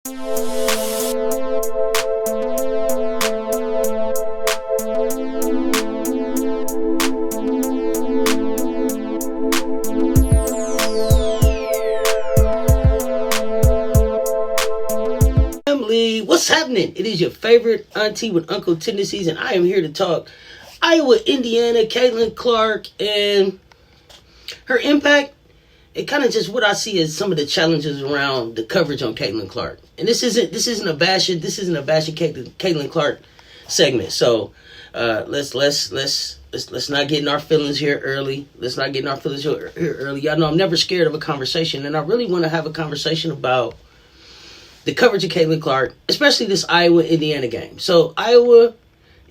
What's happening? It is your favorite auntie with Uncle Tendencies, and I am here to talk Iowa, Indiana, Caitlin Clark, and her impact, and kind of just what I see as some of the challenges around the coverage on Caitlin Clark. And this isn't a bashing Caitlin Clark segment. So let's not get in our feelings here early. Let's not get in our feelings here early. Y'all know I'm never scared of a conversation, and I really want to have a conversation about the coverage of Caitlin Clark, especially this Iowa-Indiana game. So Iowa,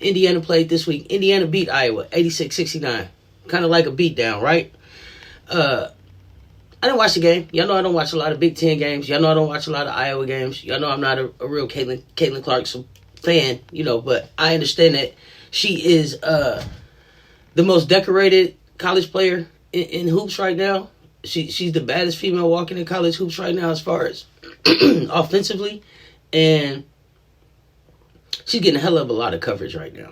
Indiana played this week. Indiana beat Iowa 86-69. Kind of like a beatdown, right? I didn't watch the game. Y'all know I don't watch a lot of Big Ten games. Y'all know I don't watch a lot of Iowa games. Y'all know I'm not a real Caitlin Clark fan, but I understand that she is the most decorated college player in hoops right now. She's the baddest female walking in college hoops right now as far as offensively, and she's getting a hell of a lot of coverage right now,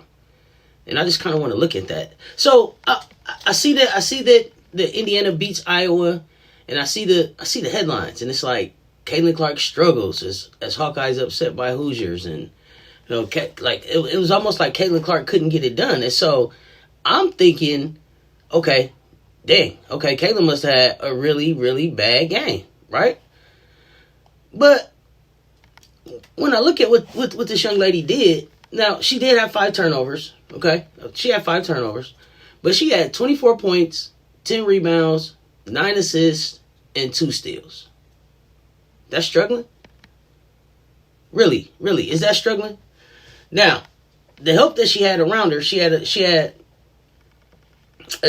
and I just kind of want to look at that. So I see that the Indiana beats Iowa, and I see the headlines, and it's like Caitlin Clark struggles as Hawkeyes upset by Hoosiers, and it was almost like Caitlin Clark couldn't get it done, and so I'm thinking, okay, Caitlin must have had a really, really bad game, right? But when I look at what this young lady did, now she did have 5 turnovers, okay? She had 5 turnovers, but she had 24 points, 10 rebounds, 9 assists, and 2 steals. That's struggling? Really, is that struggling? Now, the help that she had around her, she had a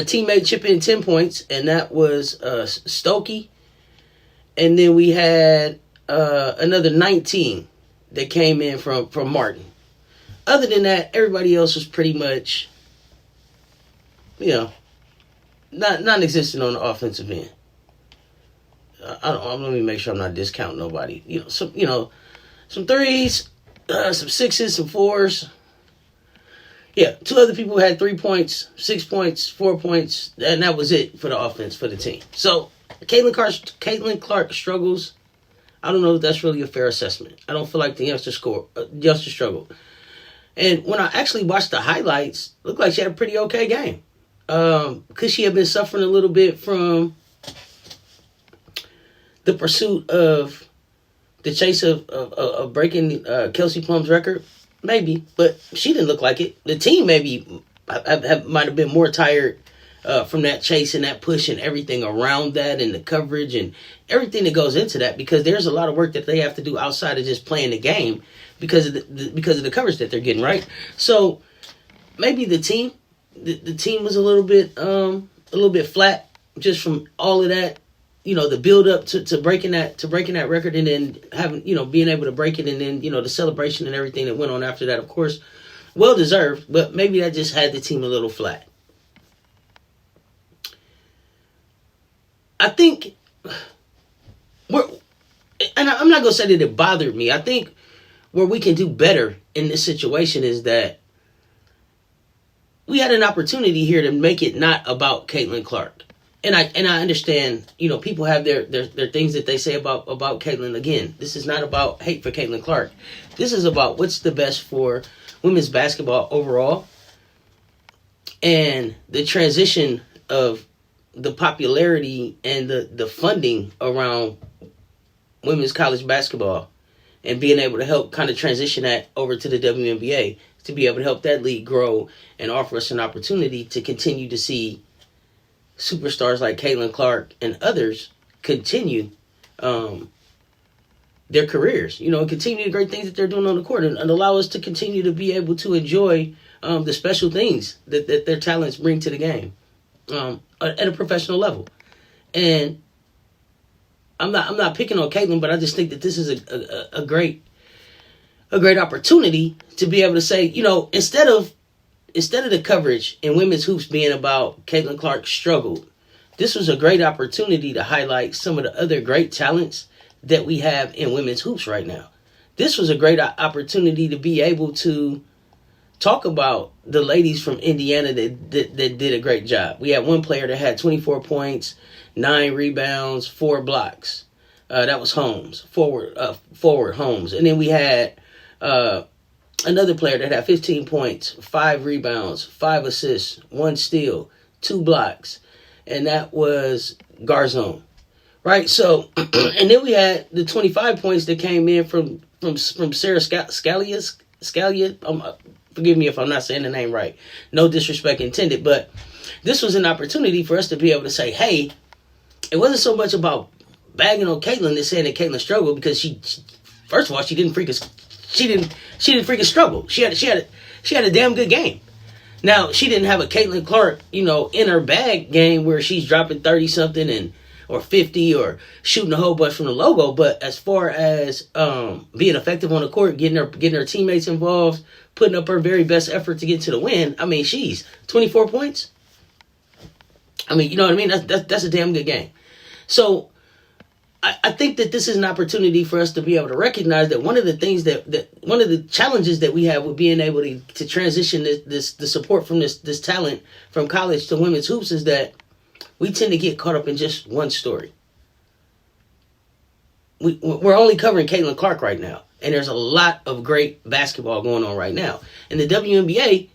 teammate chip in 10 points, and that was Stokey. And then we had another 19 that came in from Martin. Other than that, everybody else was pretty much, non-existent on the offensive end. Let me make sure I'm not discounting nobody. Some threes, some 6s, some 4s. Yeah, 2 other people had 3 points, 6 points, 4 points, and that was it for the offense for the team. So Caitlin Clark struggles. I don't know if that's really a fair assessment. I don't feel like the youngster struggled. And when I actually watched the highlights, it looked like she had a pretty okay game. Because she had been suffering a little bit from the pursuit of the chase of breaking Kelsey Plum's record. Maybe, but she didn't look like it. The team maybe might have been more tired from that chase and that push and everything around that, and the coverage and everything that goes into that, because there's a lot of work that they have to do outside of just playing the game because of the coverage that they're getting, right? So maybe the team was a little bit flat just from all of that. The build up to breaking that record, and then having, being able to break it, and then, the celebration and everything that went on after that, of course, well deserved, but maybe that just had the team a little flat. I think and I'm not going to say that it bothered me. I think where we can do better in this situation is that we had an opportunity here to make it not about Caitlin Clark. And I understand, people have their things that they say about Caitlin. Again, this is not about hate for Caitlin Clark. This is about what's the best for women's basketball overall, and the transition of the popularity and the funding around women's college basketball, and being able to help kind of transition that over to the WNBA to be able to help that league grow and offer us an opportunity to continue to see superstars like Caitlin Clark and others continue their careers, and continue the great things that they're doing on the court, and allow us to continue to be able to enjoy the special things that their talents bring to the game at a professional level. And I'm not picking on Caitlin, but I just think that this is a great opportunity to be able to say, instead of the coverage in women's hoops being about Caitlin Clark struggled, this was a great opportunity to highlight some of the other great talents that we have in women's hoops right now. this was a great opportunity to be able to talk about the ladies from Indiana that did a great job. We had one player that had 24 points, 9 rebounds, 4 blocks. That was Holmes, forward Holmes. And then we had another player that had 15 points, 5 rebounds, 5 assists, 1 steal, 2 blocks. And that was Garzone. Right? So, and then we had the 25 points that came in from Sarah Scalia. Forgive me if I'm not saying the name right. No disrespect intended. But this was an opportunity for us to be able to say, hey, it wasn't so much about bagging on Caitlin and saying that Caitlin struggled, because she first of all, she didn't freaking struggle. She had a damn good game. Now, she didn't have a Caitlin Clark, in her bag game where she's dropping 30 something or 50 or shooting a whole bunch from the logo. But as far as being effective on the court, getting her teammates involved, putting up her very best effort to get to the win, I mean, she's 24 points. I mean, you know what I mean? That's a damn good game. So I think that this is an opportunity for us to be able to recognize that one of the things that one of the challenges that we have with being able to transition the support from this talent from college to women's hoops is that we tend to get caught up in just one story. We're only covering Caitlin Clark right now, and there's a lot of great basketball going on right now. And the WNBA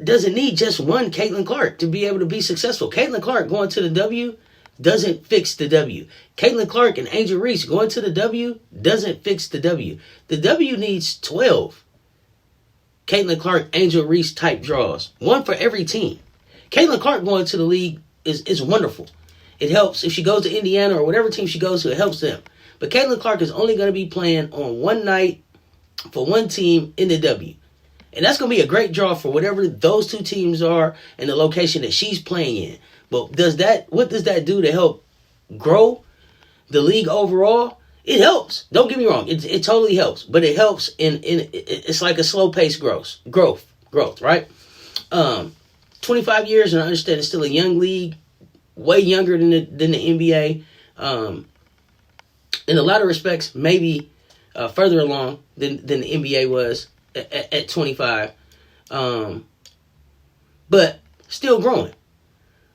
doesn't need just one Caitlin Clark to be able to be successful. Caitlin Clark going to the W doesn't fix the W. Caitlin Clark and Angel Reese going to the W doesn't fix the W. The W needs 12 Caitlin Clark, Angel Reese type draws. One for every team. Caitlin Clark going to the league is wonderful. It helps if she goes to Indiana or whatever team she goes to, it helps them. But Caitlin Clark is only going to be playing on one night for one team in the W. And that's going to be a great draw for whatever those two teams are and the location that she's playing in. But what does that do to help grow the league overall? It helps. Don't get me wrong. It totally helps. But it helps it's like a slow paced growth, right? 25 years, and I understand it's still a young league, way younger than the NBA. In a lot of respects, maybe further along than the NBA was at 25. But still growing.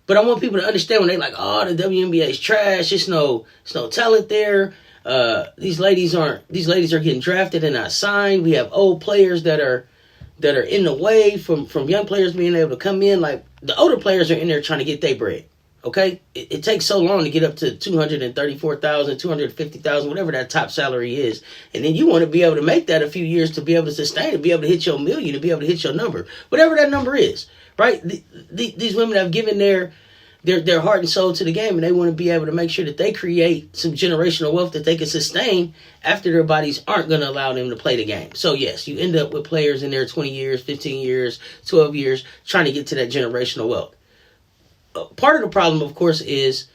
But I want people to understand when they're like, oh, the WNBA is trash. It's no talent there. These ladies are getting drafted and not signed. We have old players that are in the way from young players being able to come in. Like, the older players are in there trying to get their bread. Okay? It takes so long to get up to $234,000, $250,000, whatever that top salary is. And then you want to be able to make that a few years to be able to sustain it, be able to hit your million, to be able to hit your number. Whatever that number is. Right? These women have given their heart and soul to the game, and they want to be able to make sure that they create some generational wealth that they can sustain after their bodies aren't going to allow them to play the game. So yes, you end up with players in there 20 years, 15 years, 12 years trying to get to that generational wealth. Part of the problem, of course, is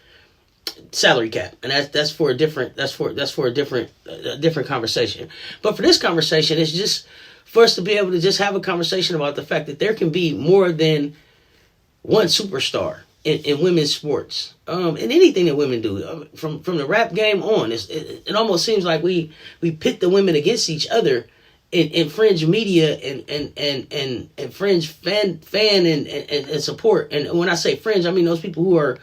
salary cap, and that's for a different conversation. But for this conversation, it's just for us to be able to just have a conversation about the fact that there can be more than one superstar in women's sports, in anything that women do, from the rap game on. It almost seems like we pit the women against each other in fringe media and fringe fan and support. And when I say fringe, I mean those people who are,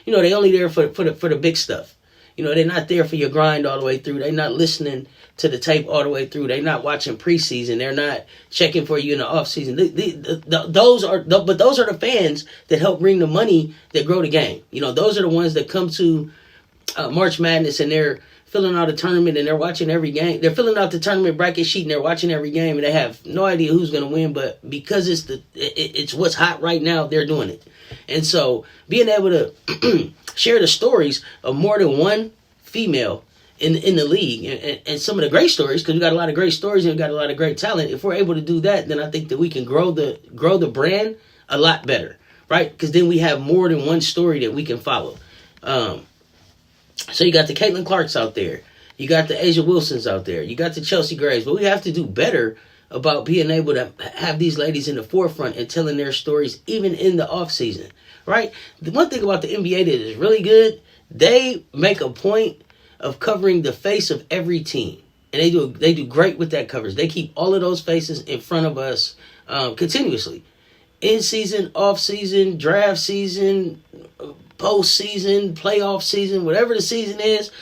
they only there for the big stuff. They're not there for your grind all the way through. They're not listening to the tape all the way through. They're not watching preseason. They're not checking for you in the offseason. Those are the fans that help bring the money that grow the game. Those are the ones that come to March Madness and they're filling out a tournament and they're watching every game. They're filling out the tournament bracket sheet and they're watching every game and they have no idea who's going to win. But because it's what's hot right now, they're doing it. And so being able to share the stories of more than one female in the league and some of the great stories, because we got a lot of great stories and we got a lot of great talent. If we're able to do that, then I think that we can grow the brand a lot better, right? Because then we have more than one story that we can follow. So you got the Caitlin Clarks out there, you got the Asia Wilsons out there, you got the Chelsea Grays, but we have to do better about being able to have these ladies in the forefront and telling their stories even in the off season, right? The one thing about the NBA that is really good, they make a point of covering the face of every team. And they do great with that coverage. They keep all of those faces in front of us continuously. In season, off season, draft season, post season, playoff season, whatever the season is,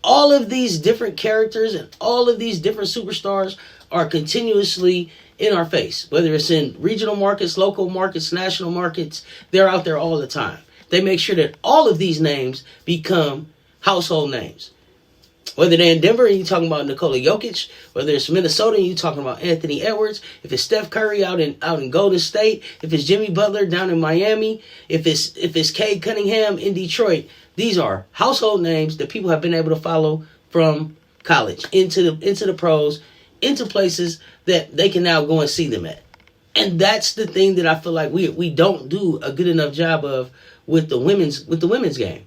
all of these different characters and all of these different superstars are continuously in our face. Whether it's in regional markets, local markets, national markets, they're out there all the time. They make sure that all of these names become household names. Whether they're in Denver and you're talking about Nikola Jokic, whether it's Minnesota and you're talking about Anthony Edwards, if it's Steph Curry out in Golden State, if it's Jimmy Butler down in Miami, if it's Cade Cunningham in Detroit, these are household names that people have been able to follow from college into the pros, into places that they can now go and see them at. And that's the thing that I feel like we don't do a good enough job of with the women's game.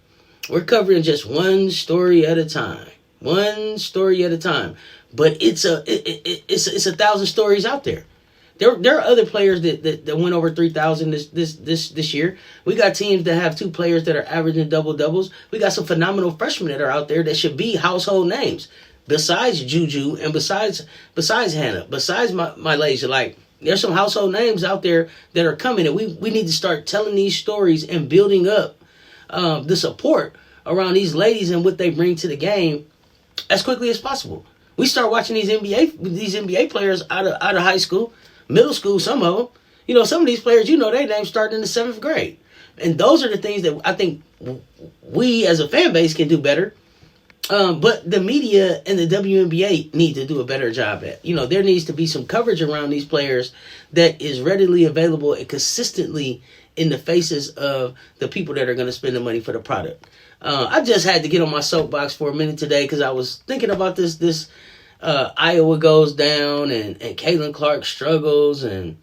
We're covering just one story at a time. One story at a time. But it's a 1,000 stories out there. There are other players that went over 3,000 this year. We got teams that have 2 players that are averaging double-doubles. We got some phenomenal freshmen that are out there that should be household names. Besides Juju and besides Hannah, besides my ladies, like there's some household names out there that are coming, and we need to start telling these stories and building up the support around these ladies and what they bring to the game as quickly as possible. We start watching these NBA players out of high school, middle school, some of them. You know, some of these players, you know, their names starting in the 7th grade. And those are the things that I think we as a fan base can do better. But the media and the WNBA need to do a better job at. You know, there needs to be some coverage around these players that is readily available and consistently in the faces of the people that are going to spend the money for the product. I just had to get on my soapbox for a minute today because I was thinking about this Iowa goes down and Caitlin Clark struggles, and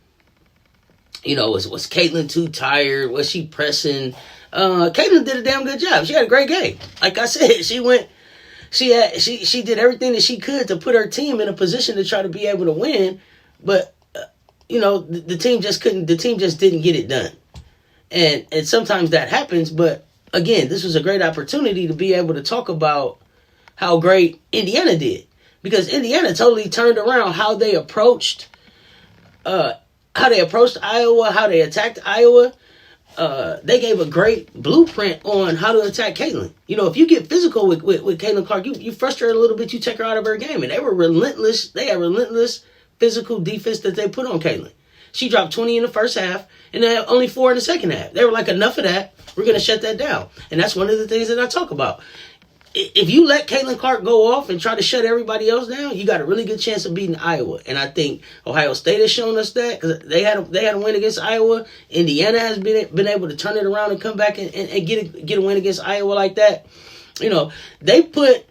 you know, was Caitlin too tired? Was she pressing? Caitlin did a damn good job. She had a great game. Like I said, she did everything that she could to put her team in a position to try to be able to win, but you know, the team just couldn't. The team just didn't get it done, and sometimes that happens, but. Again, this was a great opportunity to be able to talk about how great Indiana did. Because Indiana totally turned around how they approached Iowa, how they attacked Iowa. They gave a great blueprint on how to attack Caitlin. You know, if you get physical with Caitlin Clark, you frustrate her a little bit, you take her out of her game. And they were relentless. They had relentless physical defense that they put on Caitlin. She dropped 20 in the first half, and they had only 4 in the second half. They were like, enough of that. We're going to shut that down. And that's one of the things that I talk about. If you let Caitlin Clark go off and try to shut everybody else down, you got a really good chance of beating Iowa. And I think Ohio State has shown us that because they had a win against Iowa. Indiana has been able to turn it around and come back and get a win against Iowa like that. You know, they put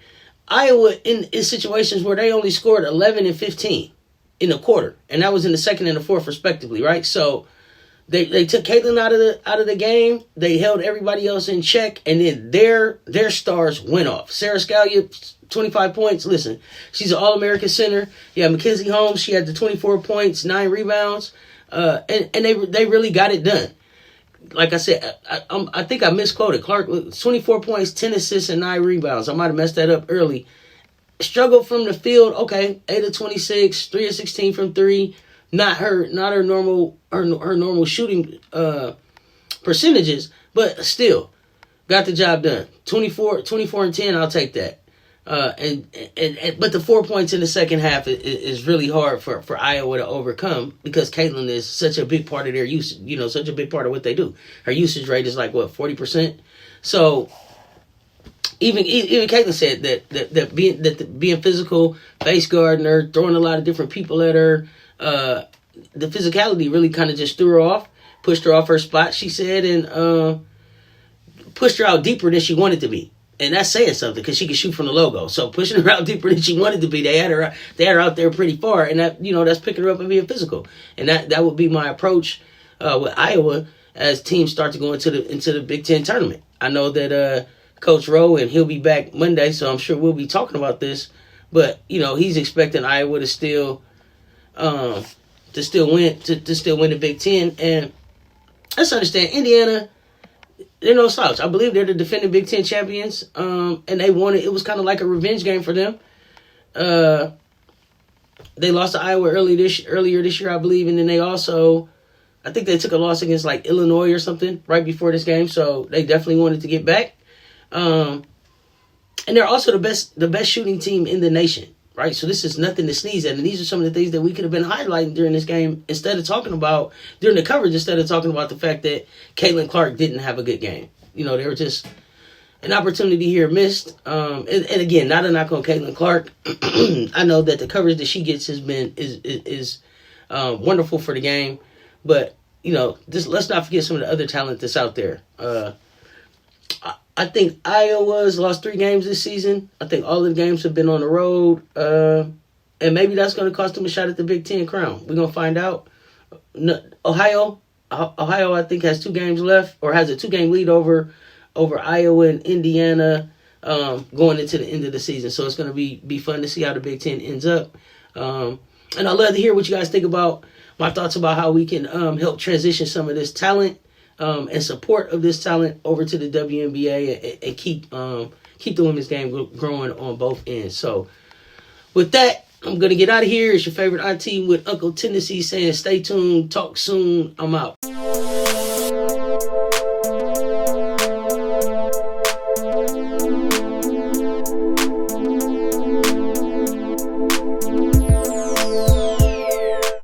Iowa in situations where they only scored 11 and 15 in the quarter, and that was in the second and the fourth respectively, right? So they took Caitlin out of the game. They held everybody else in check, and then their stars went off. Sarah Scalia, 25 points. Listen, she's an All-American center. Yeah, Mackenzie Holmes, she had the 24 points, 9 rebounds, and they really got it done. Like I said, I think I misquoted. Clark, 24 points, 10 assists, and 9 rebounds. I might have messed that up early. Struggled from the field. Okay, 8 of 26, 3 of 16 from 3. Not her normal shooting percentages, but still got the job done. 24 and 10, I'll take that. But the 4 points in the second half is really hard for Iowa to overcome because Caitlin is such a big part of their usage. You know, such a big part of what they do. Her usage rate is like 40%. So even Caitlin said that being physical, face guarding her, throwing a lot of different people at her. The physicality really kind of just threw her off, pushed her off her spot, she said, and pushed her out deeper than she wanted to be. And that's saying something because she could shoot from the logo. So pushing her out deeper than she wanted to be, they had her out there pretty far, and that, you know, that's picking her up and being physical. And that would be my approach with Iowa as teams start to go into the Big Ten tournament. I know that Coach Rowe, and he'll be back Monday, so I'm sure we'll be talking about this. But you know, he's expecting Iowa to still win the Big Ten, and let's understand Indiana, they're no slouch. I believe they're the defending Big Ten champions, and they won it. It was kind of like a revenge game for them. They lost to Iowa earlier this year, I believe, and then they also, I think they took a loss against like Illinois or something right before this game, so they definitely wanted to get back. And they're also the best shooting team in the nation, right? So this is nothing to sneeze at, and these are some of the things that we could have been highlighting during this game instead of talking about during the coverage, instead of talking about the fact that Caitlin Clark didn't have a good game. You know, they were just an opportunity here missed. And again, not a knock on Caitlin Clark. I know that the coverage that she gets is wonderful for the game, but you know, just let's not forget some of the other talent that's out there. I think Iowa's lost 3 games this season. I think all of the games have been on the road, and maybe that's going to cost them a shot at the Big Ten crown. We're going to find out. Ohio, I think, has 2 games left, or has a 2-game lead over Iowa and Indiana going into the end of the season. So it's going to be fun to see how the Big Ten ends up. And I'd love to hear what you guys think about my thoughts about how we can help transition some of this talent and support of this talent over to the WNBA and keep the women's game growing on both ends. So with that, I'm going to get out of here. It's your favorite auntie with Uncle Tendencies saying stay tuned, talk soon, I'm out.